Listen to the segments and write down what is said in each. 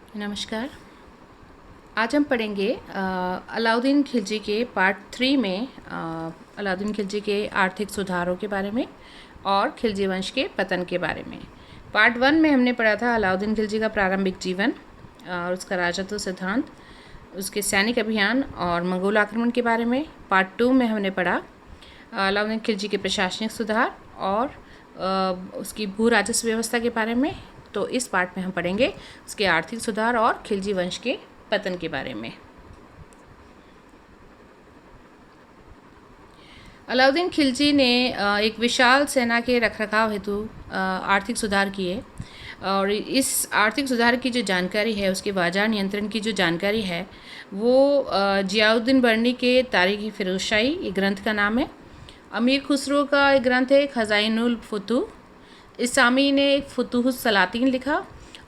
नमस्कार। आज हम पढ़ेंगे अलाउद्दीन खिलजी के पार्ट 3 में अलाउद्दीन खिलजी के आर्थिक सुधारों के बारे में और खिलजी वंश के पतन के बारे में। पार्ट 1 में हमने पढ़ा था अलाउद्दीन खिलजी का प्रारंभिक जीवन और उसका राजत्व सिद्धांत, उसके सैनिक अभियान और मंगोल आक्रमण के बारे में। पार्ट 2 में हमने पढ़ा अलाउद्दीन खिलजी के प्रशासनिक सुधार और उसकी भू राजस्व व्यवस्था के बारे में। तो इस पार्ट में हम पढ़ेंगे उसके आर्थिक सुधार और खिलजी वंश के पतन के बारे में। अलाउद्दीन खिलजी ने एक विशाल सेना के रखरखाव हेतु आर्थिक सुधार किए और इस आर्थिक सुधार की जो जानकारी है, उसके बाजार नियंत्रण की जो जानकारी है, वो जियाउद्दीन बर्नी के तारीख़ फ़िरोज़शाही, ये ग्रंथ का नाम है। अमीर खुसरो का एक ग्रंथ है खज़ाइनुल फुतूह। इसामी ने फुतूहुस सलातीन लिखा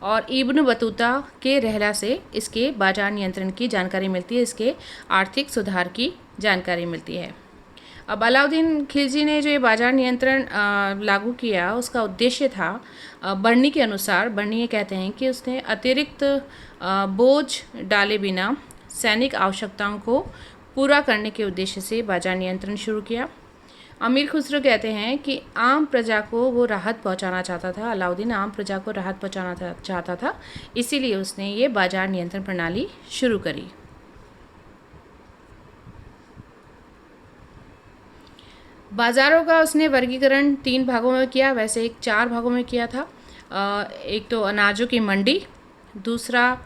और इब्न बतूता के रहला से इसके बाजार नियंत्रण की जानकारी मिलती है, इसके आर्थिक सुधार की जानकारी मिलती है। अब अलाउद्दीन खिलजी ने जो ये बाजार नियंत्रण लागू किया, उसका उद्देश्य था, बर्नी के अनुसार, बर्नी ये कहते हैं कि उसने अतिरिक्त बोझ डाले बिना सैनिक आवश्यकताओं को पूरा करने के उद्देश्य से बाजार नियंत्रण शुरू किया। अमीर खुसरो कहते हैं कि आम प्रजा को वो राहत पहुंचाना चाहता था, अलाउद्दीन आम प्रजा को राहत पहुंचाना चाहता था, इसीलिए उसने ये बाजार नियंत्रण प्रणाली शुरू करी। बाज़ारों का उसने वर्गीकरण 3 भागों में किया, वैसे एक 4 भागों में किया था। एक तो अनाजों की मंडी, दूसरा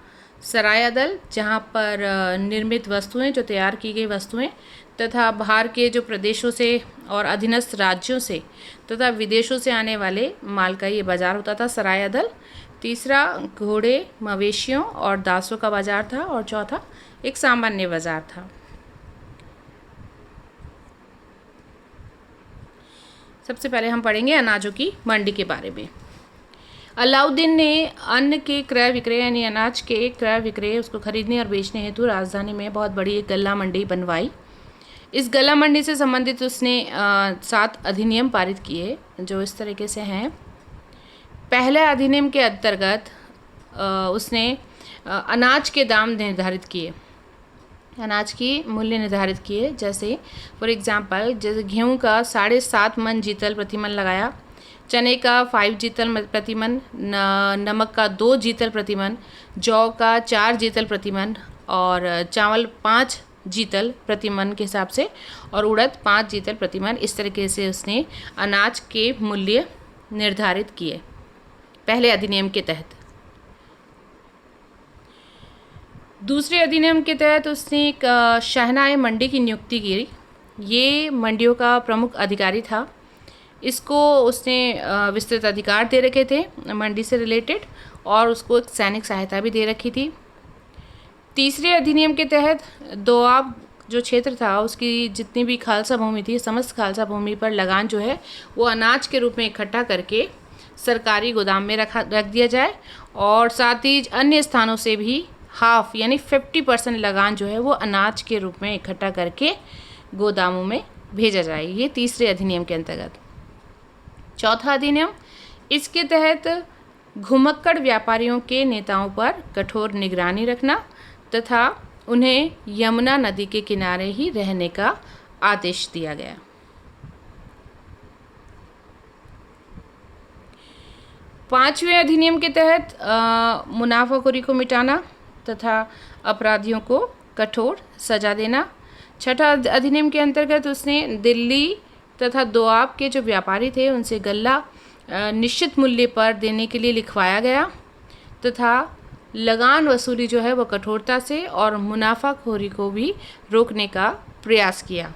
सराया दल जहाँ पर निर्मित वस्तुएं, जो तैयार की गई वस्तुएं तथा बाहर के जो प्रदेशों से और अधीनस्थ राज्यों से तथा विदेशों से आने वाले माल का ये बाज़ार होता था, सराया दल। तीसरा घोड़े, मवेशियों और दासों का बाज़ार था और चौथा एक सामान्य बाज़ार था। सबसे पहले हम पढ़ेंगे अनाजों की मंडी के बारे में। अलाउद्दीन ने अन्न के क्रय विक्रय यानी अनाज के क्रय विक्रय, उसको खरीदने और बेचने हेतु राजधानी में बहुत बड़ी एक गल्ला मंडी बनवाई। इस गल्ला मंडी से संबंधित उसने 7 अधिनियम पारित किए, जो इस तरीके से हैं। पहले अधिनियम के अंतर्गत उसने अनाज के दाम निर्धारित किए, अनाज की मूल्य निर्धारित किए। जैसे फॉर एग्जांपल, जैसे गेहूं का 7.5 मन जीतल प्रतिमन लगाया, चने का 5 जीतल प्रतिमन, नमक का 2 जीतल प्रतिमन, जौ का 4 जीतल प्रतिमन और चावल 5 जीतल प्रतिमन के हिसाब से और उड़द 5 जीतल प्रतिमन। इस तरीके से उसने अनाज के मूल्य निर्धारित किए पहले अधिनियम के तहत। दूसरे अधिनियम के तहत उसने एक शहनाई मंडी की नियुक्ति की। ये मंडियों का प्रमुख अधिकारी था। इसको उसने विस्तृत अधिकार दे रखे थे मंडी से रिलेटेड और उसको एक सैनिक सहायता भी दे रखी थी। तीसरे अधिनियम के तहत दोआब जो क्षेत्र था, उसकी जितनी भी खालसा भूमि थी, समस्त खालसा भूमि पर लगान जो है वो अनाज के रूप में इकट्ठा करके सरकारी गोदाम में रख दिया जाए और साथ ही अन्य स्थानों से भी हाफ यानी 50% लगान जो है वो अनाज के रूप में इकट्ठा करके गोदामों में भेजा जाए। ये तीसरे अधिनियम के अंतर्गत। चौथा अधिनियम, इसके तहत घुमक्कड़ व्यापारियों के नेताओं पर कठोर निगरानी रखना तथा उन्हें यमुना नदी के किनारे ही रहने का आदेश दिया गया। पांचवें अधिनियम के तहत मुनाफाखोरी को मिटाना तथा अपराधियों को कठोर सजा देना। छठा अधिनियम के अंतर्गत उसने दिल्ली तथा दोआब के जो व्यापारी थे उनसे गल्ला निश्चित मूल्य पर देने के लिए लिखवाया गया तथा लगान वसूली जो है वो कठोरता से और मुनाफाखोरी को भी रोकने का प्रयास किया।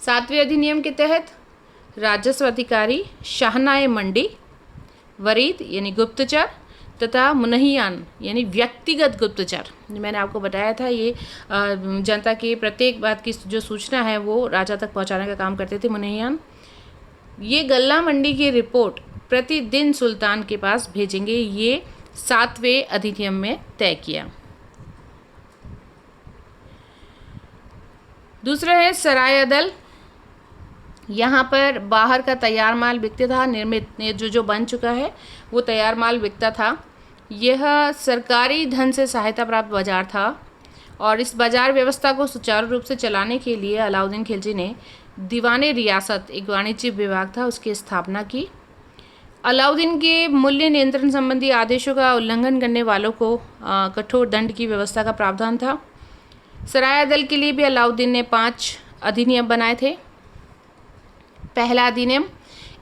सातवें अधिनियम के तहत राजस्व अधिकारी शाहनाए मंडी, वरीद यानी गुप्तचर तथा मुनहियान यानी व्यक्तिगत गुप्तचर, मैंने आपको बताया था ये जनता की प्रत्येक बात की जो सूचना है वो राजा तक पहुंचाने का काम करते थे मुनहियान। ये गल्ला मंडी की रिपोर्ट प्रतिदिन सुल्तान के पास भेजेंगे, ये 7वें अधिनियम में तय किया। दूसरा है सराया दल। यहाँ पर बाहर का तैयार माल बिकता था, निर्मित जो बन चुका है वो तैयार माल बिकता था। यह सरकारी धन से सहायता प्राप्त बाजार था और इस बाजार व्यवस्था को सुचारू रूप से चलाने के लिए अलाउद्दीन खिलजी ने दीवाने रियासत, एक वाणिज्य विभाग था, उसकी स्थापना की। अलाउद्दीन के मूल्य नियंत्रण संबंधी आदेशों का उल्लंघन करने वालों को कठोर दंड की व्यवस्था का प्रावधान था। सराय दल के लिए भी अलाउद्दीन ने 5 अधिनियम बनाए थे। पहला अधिनियम,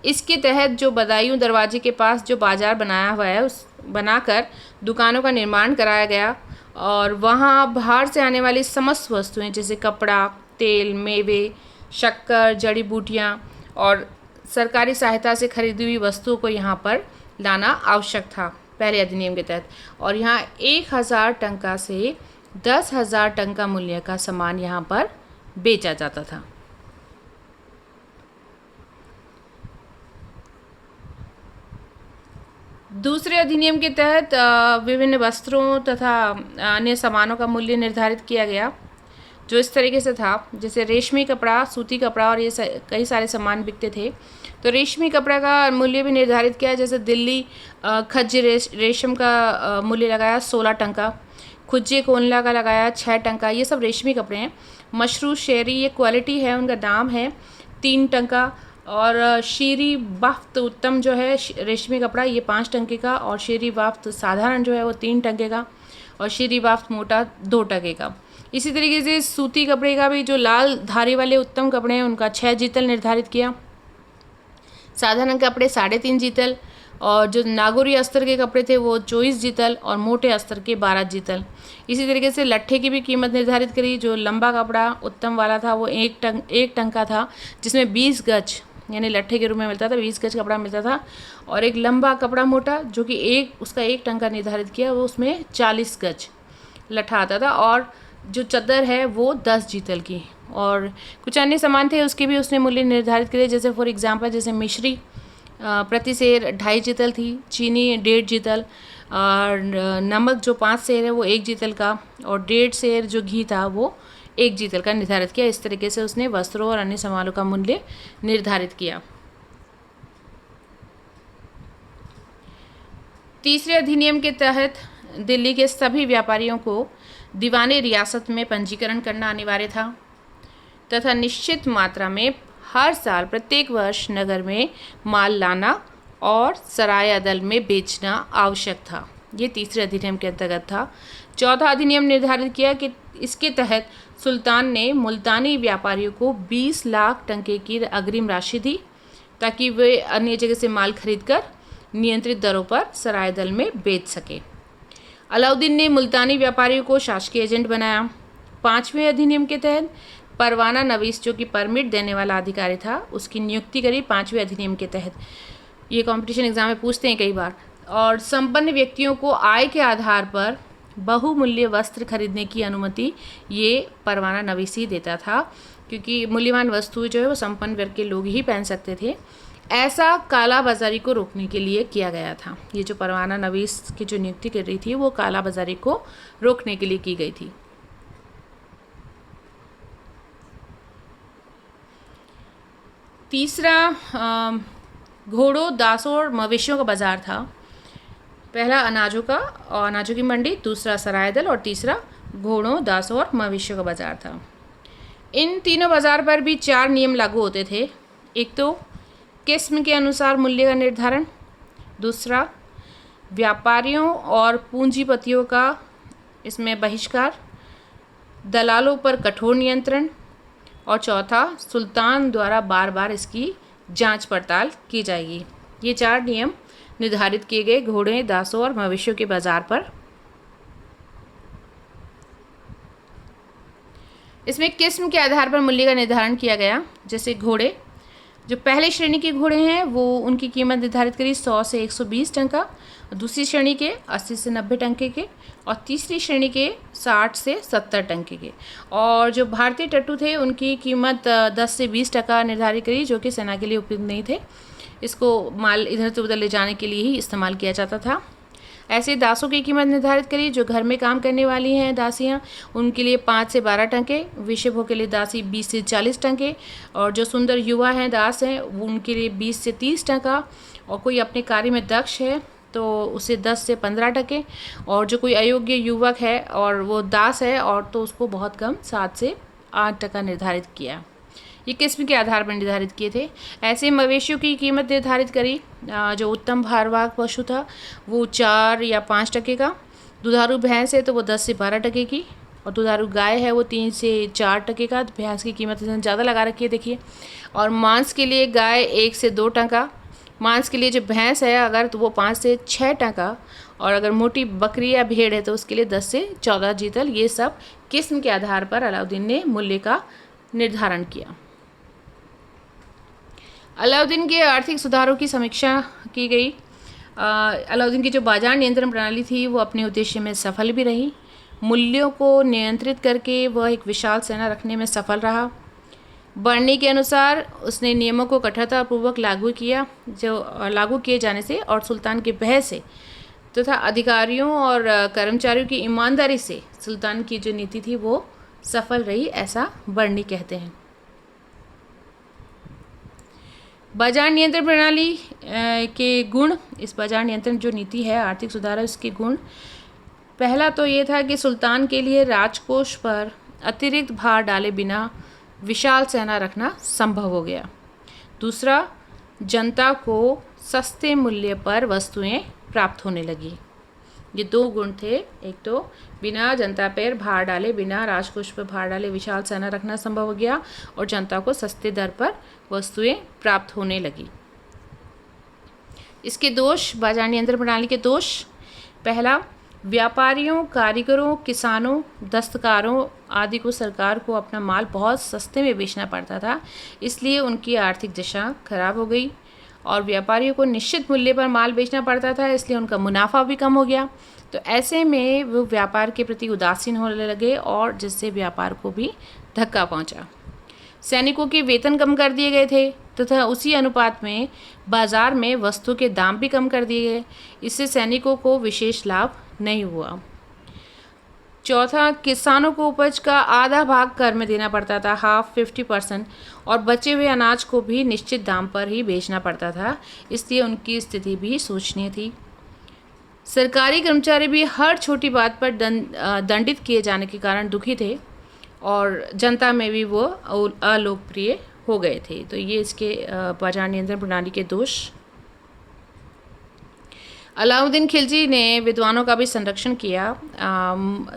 इसके तहत जो बदायूं दरवाजे के पास जो बाजार बनाया हुआ है उस बनाकर दुकानों का निर्माण कराया गया और वहाँ बाहर से आने वाली समस्त वस्तुएं जैसे कपड़ा, तेल, मेवे, शक्कर, जड़ी बूटियाँ और सरकारी सहायता से खरीदी हुई वस्तुओं को यहाँ पर लाना आवश्यक था पहले अधिनियम के तहत। और यहाँ 1000 टंका से 10,000 टंका मूल्य का सामान यहाँ पर बेचा जाता था। दूसरे अधिनियम के तहत विभिन्न वस्त्रों तथा अन्य सामानों का मूल्य निर्धारित किया गया जो इस तरीके से था, जैसे रेशमी कपड़ा, सूती कपड़ा और ये कई सारे सामान बिकते थे। तो रेशमी कपड़ा का मूल्य भी निर्धारित किया, जैसे दिल्ली खज्जी रेशम का मूल्य लगाया 16 टंका, खुज्जे कोनला का लगाया 6 टंका। ये सब रेशमी कपड़े हैं। मशरू शेरी, ये क्वालिटी है, उनका दाम है 3 टंका। और शीरी बाफ्त उत्तम जो है रेशमी कपड़ा, ये 5 टंके का, और शीरी बाफ्त साधारण जो है वो 3 टंके का, और शीरी बाफ्त मोटा 2 टंके का। इसी तरीके से सूती कपड़े का भी जो लाल धारी वाले उत्तम कपड़े हैं उनका 6 जीतल निर्धारित किया। साधारण कपड़े 3.5 जीतल, और जो नागौरी अस्तर के कपड़े थे वो 24 जीतल और मोटे अस्तर के 12 जीतल। इसी तरीके से लट्ठे की भी कीमत निर्धारित करी। जो लंबा कपड़ा उत्तम वाला था वो 1 टंका था, जिसमें 20 गज यानी लट्ठे के रूप में मिलता था, 20 गज कपड़ा मिलता था। और एक लंबा कपड़ा मोटा जो कि उसका 1 टंका निर्धारित किया, वो उसमें 40 गज लट्ठा आता था। और जो चद्दर है वो 10 जीतल की। और कुछ अन्य सामान थे उसके भी उसने मूल्य निर्धारित करे, जैसे फॉर एग्जांपल जैसे मिश्री प्रति सेर 2.5 जीतल थी, चीनी 1.5 जीतल, और नमक जो 5 सेर है वो 1 जीतल का, और 1.5 सेर जो घी था वो 1 जीतल का निर्धारित किया। इस तरीके से उसने वस्त्रों और अन्य सामानों का मूल्य निर्धारित किया। तीसरे अधिनियम के तहत दिल्ली के सभी व्यापारियों को दीवाने रियासत में पंजीकरण करना अनिवार्य था तथा निश्चित मात्रा में हर साल प्रत्येक वर्ष नगर में माल लाना और सराय अदल में बेचना आवश्यक था। ये तीसरे अधिनियम के अंतर्गत था। चौथा अधिनियम निर्धारित किया कि इसके तहत सुल्तान ने मुल्तानी व्यापारियों को 20 लाख टंके की अग्रिम राशि दी ताकि वे अन्य जगह से माल खरीदकर नियंत्रित दरों पर सराय दल में बेच सके। अलाउद्दीन ने मुल्तानी व्यापारियों को शासकीय एजेंट बनाया। 5वें अधिनियम के तहत परवाना नवीस जो कि परमिट देने वाला अधिकारी था उसकी नियुक्ति करी 5वें अधिनियम के तहत। ये कंपटीशन एग्जाम में पूछते हैं कई बार। और संपन्न व्यक्तियों को आय के आधार पर बहुमूल्य वस्त्र खरीदने की अनुमति ये परवाना नवीस ही देता था, क्योंकि मूल्यवान वस्तुएं जो है वो संपन्न वर्ग के लोग ही पहन सकते थे। ऐसा काला बाजारी को रोकने के लिए किया गया था। ये जो परवाना नवीस की जो नियुक्ति कर रही थी वो काला बाजारी को रोकने के लिए की गई थी। तीसरा घोड़ों, दासों और मवेशियों का बाजार था। पहला अनाजों का और अनाजों की मंडी, दूसरा सराय दल और तीसरा घोड़ों, दासों और मवेशियों का बाजार था। इन तीनों बाजार पर भी 4 नियम लागू होते थे। एक तो किस्म के अनुसार मूल्य का निर्धारण, दूसरा व्यापारियों और पूंजीपतियों का इसमें बहिष्कार, दलालों पर कठोर नियंत्रण, और चौथा सुल्तान द्वारा बार बार इसकी जांच पड़ताल की जाएगी। ये 4 नियम निर्धारित किए गए घोड़े, दासों और मवेशियों के बाजार पर। इसमें किस्म के आधार पर मूल्य का निर्धारण किया गया। जैसे घोड़े, जो पहले श्रेणी के घोड़े हैं वो उनकी कीमत निर्धारित करी 100 से 120 टंका, दूसरी श्रेणी के 80 से 90 टंके के, और तीसरी श्रेणी के 60 से 70 टंके के। और जो भारतीय टट्टू थे उनकी कीमत 10 से 20 टका निर्धारित करी, जो कि सेना के लिए उपयुक्त नहीं थे। इसको माल इधर से उधर ले जाने के लिए ही इस्तेमाल किया जाता था। ऐसे दासों की कीमत निर्धारित करी, जो घर में काम करने वाली हैं दासियां, उनके लिए 5 से 12 टंके, विषय भोग के लिए दासी 20 से 40 टंके, और जो सुंदर युवा हैं दास हैं उनके लिए 20 से 30 टंका, और कोई अपने कार्य में दक्ष है तो उसे 10 से 15%, और जो कोई अयोग्य युवक है और वो दास है और तो उसको बहुत कम 7 से 8% निर्धारित किया। ये किस्म के आधार पर निर्धारित किए थे। ऐसे मवेशियों की कीमत निर्धारित करी। जो उत्तम भारवाहक पशु था वो 4 या 5% का, दुधारू भैंस है तो वो 10 से 12% की, और दुधारू गाय है वो 3 से 4% का। भैंस की कीमत इसने ज़्यादा लगा रखी है देखिए। और मांस के लिए गाय 1 से 2%, मांस के लिए जो भैंस है अगर तो वो 5 से 6%, और अगर मोटी बकरी या भेड़ है तो उसके लिए 10 से 14 जीतल। ये सब किस्म के आधार पर अलाउद्दीन ने मूल्य का निर्धारण किया। अलाउद्दीन के आर्थिक सुधारों की समीक्षा की गई। अलाउद्दीन की जो बाजार नियंत्रण प्रणाली थी वो अपने उद्देश्य में सफल भी रही। मूल्यों को नियंत्रित करके वह एक विशाल सेना रखने में सफल रहा। बर्नी के अनुसार उसने नियमों को कठोरतापूर्वक लागू किया, जो लागू किए जाने से और सुल्तान के भय से तथा अधिकारियों और कर्मचारियों की ईमानदारी से सुल्तान की जो नीति थी वो सफल रही, ऐसा बर्नी कहते हैं। बाजार नियंत्रण प्रणाली के गुण, इस बाजार नियंत्रण जो नीति है आर्थिक सुधार, इसके गुण, पहला तो ये था कि सुल्तान के लिए राजकोष पर अतिरिक्त भार डाले बिना विशाल सेना रखना संभव हो गया। दूसरा, जनता को सस्ते मूल्य पर वस्तुएं प्राप्त होने लगी। ये 2 गुण थे। एक तो बिना जनता पर भार डाले, बिना राजकोष पर भार डाले विशाल सेना रखना संभव हो गया, और जनता को सस्ते दर पर वस्तुएं प्राप्त होने लगी। इसके दोष, बाजार नियंत्रण प्रणाली के दोष, पहला, व्यापारियों, कारीगरों, किसानों, दस्तकारों आदि को सरकार को अपना माल बहुत सस्ते में बेचना पड़ता था, इसलिए उनकी आर्थिक दशा खराब हो गई। और व्यापारियों को निश्चित मूल्य पर माल बेचना पड़ता था, इसलिए उनका मुनाफा भी कम हो गया। तो ऐसे में वो व्यापार के प्रति उदासीन होने लगे, और जिससे व्यापार को भी धक्का पहुंचा। सैनिकों के वेतन कम कर दिए गए थे तथा उसी अनुपात में बाजार में वस्तु के दाम भी कम कर दिए गए। इससे सैनिकों को विशेष लाभ नहीं हुआ। चौथा, किसानों को उपज का आधा भाग कर में देना पड़ता था, 50%, और बचे हुए अनाज को भी निश्चित दाम पर ही बेचना पड़ता था, इसलिए उनकी स्थिति भी शोचनीय थी। सरकारी कर्मचारी भी हर छोटी बात पर दंडित किए जाने के कारण दुखी थे, और जनता में भी वो अलोकप्रिय हो गए थे। तो ये इसके बाजार नियंत्रण प्रणाली के दोष। अलाउद्दीन खिलजी ने विद्वानों का भी संरक्षण किया।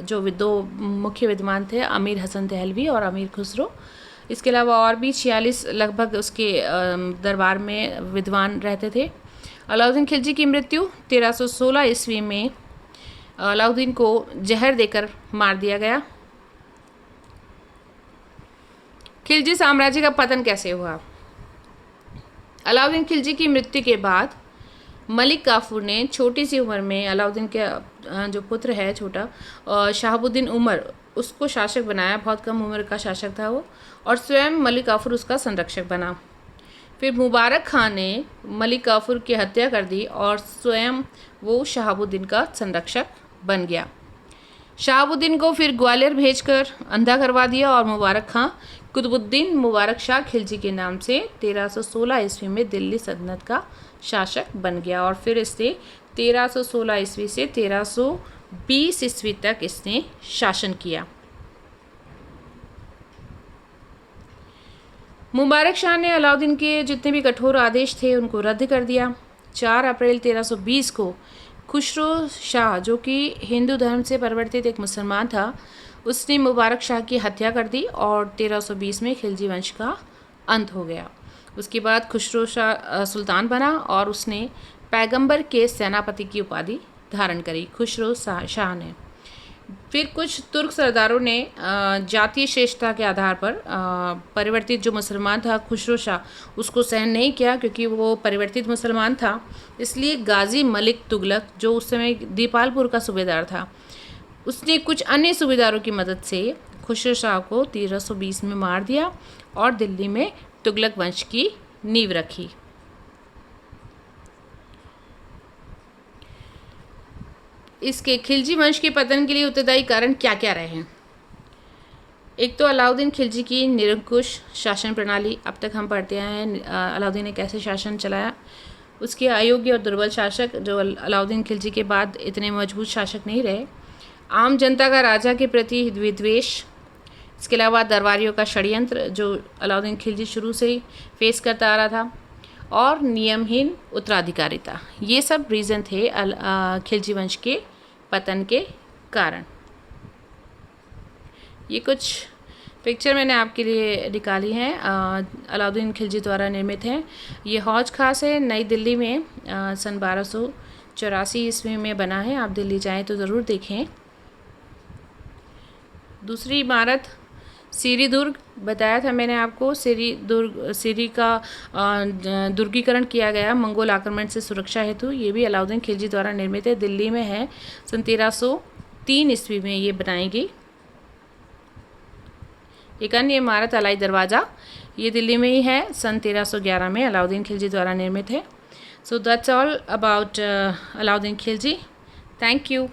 जो 2 मुख्य विद्वान थे, अमीर हसन दहलवी और अमीर खुसरो। इसके अलावा और भी 46 लगभग उसके दरबार में विद्वान रहते थे। अलाउद्दीन खिलजी की मृत्यु 1316 ईस्वी में अलाउद्दीन को जहर देकर मार दिया गया। खिलजी साम्राज्य का पतन कैसे हुआ? अलाउद्दीन खिलजी की मृत्यु के बाद मलिक काफूर ने छोटी सी उम्र में अलाउद्दीन के जो पुत्र है छोटा शहाबुद्दीन उमर, उसको शासक बनाया। बहुत कम उम्र का शासक था वो, और स्वयं मलिक काफूर उसका संरक्षक बना। फिर मुबारक खान ने मलिक काफूर की हत्या कर दी और स्वयं वो शहाबुद्दीन का संरक्षक बन गया। शहाबुद्दीन को फिर ग्वालियर भेजकर अंधा करवा दिया, और मुबारक खां कुतुबुद्दीन मुबारक शाह खिलजी के नाम से 1316 ईस्वी में दिल्ली सल्तनत का शासक बन गया, और फिर इससे 1316 ईस्वी से 1320 ईस्वी तक इसने शासन किया। मुबारक शाह ने अलाउद्दीन के जितने भी कठोर आदेश थे उनको रद्द कर दिया। 4 अप्रैल 1320 को खुसरो शाह, जो कि हिंदू धर्म से परिवर्तित एक मुसलमान था, उसने मुबारक शाह की हत्या कर दी, और 1320 में खिलजी वंश का अंत हो गया। उसके बाद खुसरो शाह सुल्तान बना, और उसने पैगंबर के सेनापति की उपाधि धारण करी खुसरो शाह ने। फिर कुछ तुर्क सरदारों ने जातीय श्रेष्ठता के आधार पर परिवर्तित जो मुसलमान था खुसरो शाह, उसको सहन नहीं किया, क्योंकि वो परिवर्तित मुसलमान था। इसलिए गाजी मलिक तुगलक, जो उस समय दीपालपुर का सूबेदार था, उसने कुछ अन्य सूबेदारों की मदद से खुसरो शाह को 1320 में मार दिया, और दिल्ली में तुगलक वंश की नींव रखी। इसके खिलजी वंश के पतन के लिए उत्तरदायी कारण क्या क्या रहे हैं? एक तो अलाउद्दीन खिलजी की निरंकुश शासन प्रणाली। अब तक हम पढ़ते आए हैं अलाउद्दीन ने कैसे शासन चलाया। उसके अयोग्य और दुर्बल शासक जो अलाउद्दीन खिलजी के बाद इतने मजबूत शासक नहीं रहे। आम जनता का राजा के प्रति विद्वेष, इसके अलावा दरबारियों का षड्यंत्र जो अलाउद्दीन खिलजी शुरू से ही फेस करता आ रहा था, और नियमहीन उत्तराधिकारिता, ये सब रीज़न थे खिलजी वंश के पतन के कारण। ये कुछ पिक्चर मैंने आपके लिए निकाली हैं, अलाउद्दीन खिलजी द्वारा निर्मित हैं। ये हौज खास है, नई दिल्ली में सन 1284 ईस्वी में बना है। आप दिल्ली जाएं तो ज़रूर देखें। दूसरी इमारत सीरी दुर्ग, बताया था मैंने आपको, सीरी का दुर्गीकरण किया गया मंगोल आक्रमण से सुरक्षा हेतु। ये भी अलाउद्दीन खिलजी द्वारा निर्मित है, दिल्ली में है, सन 1303 ईस्वी में ये बनाई गई। एक अन्य इमारत अलाई दरवाज़ा, ये दिल्ली में ही है, सन 1311 में अलाउद्दीन खिलजी द्वारा निर्मित है। So that's all about Alauddin Khilji. Thank you.